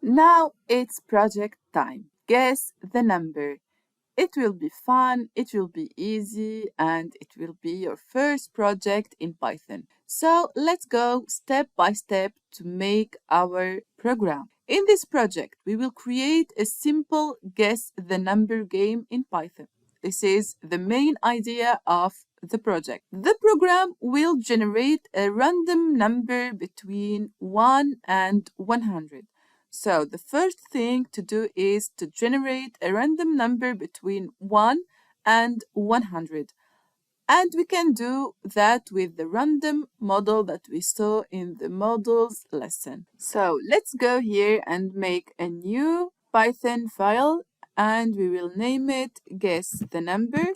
Now it's project time. Guess the number. It will be fun, it will be easy, and it will be your first project in Python. So let's go step by step to make our program. In this project, we will create a simple guess the number game in Python. This is the main idea of the project. The program will generate a random number between 1 and 100. So the first thing to do is to generate a random number between 1 and 100. And we can do that with the random model that we saw in the models lesson. So let's go here and make a new Python file and we will name it guess the number.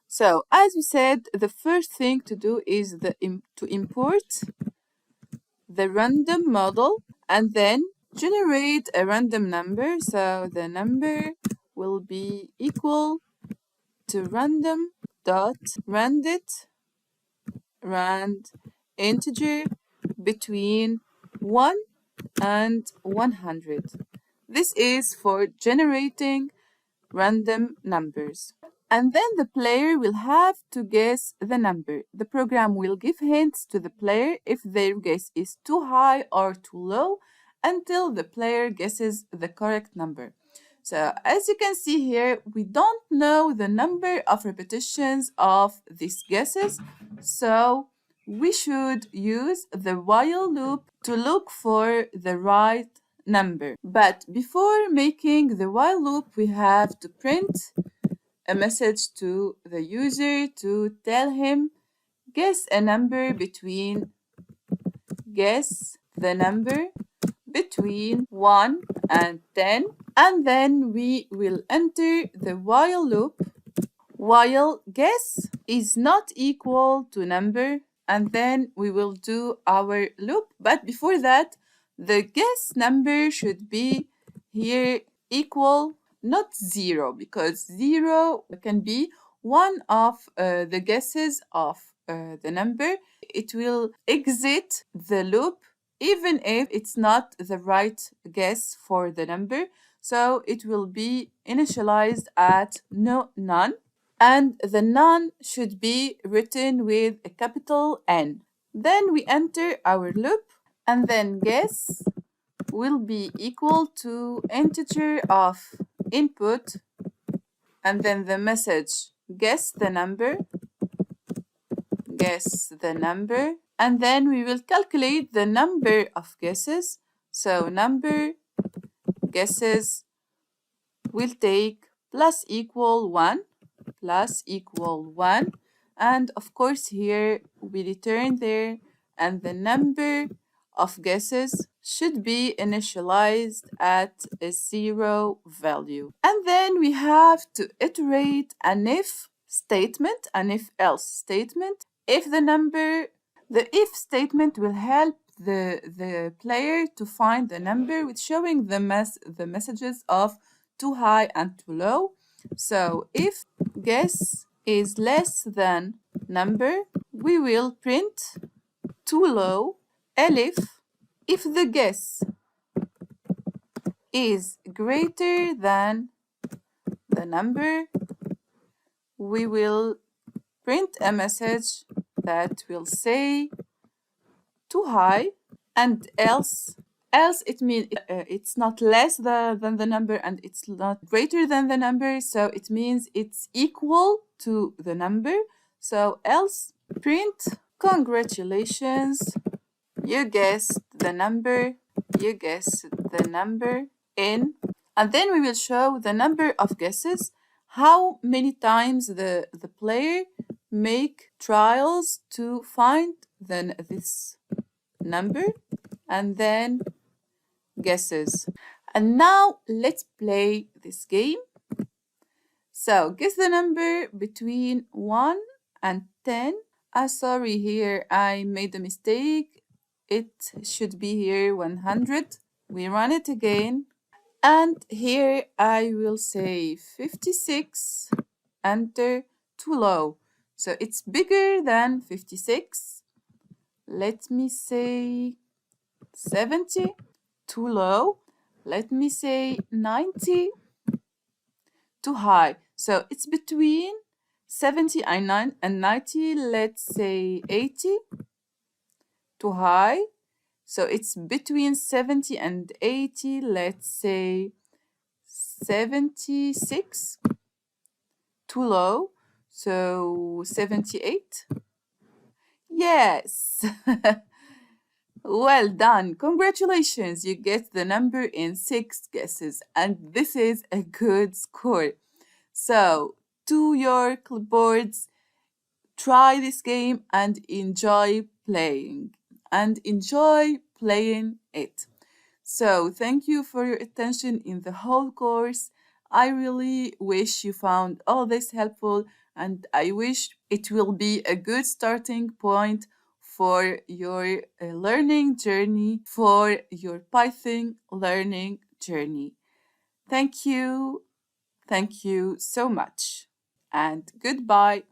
So as we said, the first thing to do is to import the random model and then generate a random number. So the number will be equal to random dot rand integer between 1 and 100. This is for generating random numbers. And then the player will have to guess the number. The program will give hints to the player if their guess is too high or too low until the player guesses the correct number. So as you can see here, we don't know the number of repetitions of these guesses, so we should use the while loop to look for the right number. But before making the while loop, we have to print a message to the user to tell him guess the number between 1 and 10, and then we will enter the while loop while guess is not equal to number, and then we will do our loop. But before that, the guess number should be here equal, not 0, because 0 can be one of the guesses of the number. It will exit the loop even if it's not the right guess for the number. So it will be initialized at none. And the none should be written with a capital N. Then we enter our loop, and then guess will be equal to integer of input, and then the message guess the number, and then we will calculate the number of guesses. So number guesses will take plus equal 1, and of course here we return there, and the number of guesses should be initialized at a 0 value. And then we have to iterate an if statement, an if else statement. If the if statement will help the player to find the number with showing the messages of too high and too low. So if guess is less than number, we will print too low. Elif, if the guess is greater than the number, we will print a message that will say too high, and else it means it's not less than the number and it's not greater than the number, so it means it's equal to the number. So else print congratulations, you guessed the number in, and then we will show the number of guesses, how many times the player make trials to find this number, and then guesses. And now let's play this game. So guess the number between 1 and 10. Sorry, here I made a mistake. It should be here 100. We run it again. And here I will say 56, enter, too low. So it's bigger than 56. Let me say 70. too low. Let me say 90. Too high. So it's between 70 and 90. Let's say 80. Too high. So it's between 70 and 80. Let's say 76. Too low. So 78. Yes. Well done. Congratulations. You get the number in 6 guesses, and this is a good score. So, to your clipboards, try this game and enjoy playing. And enjoy playing it. So, thank you for your attention in the whole course. I really wish you found all this helpful, and I wish it will be a good starting point for your learning journey, for your Python learning journey. Thank you. Thank you so much. And goodbye.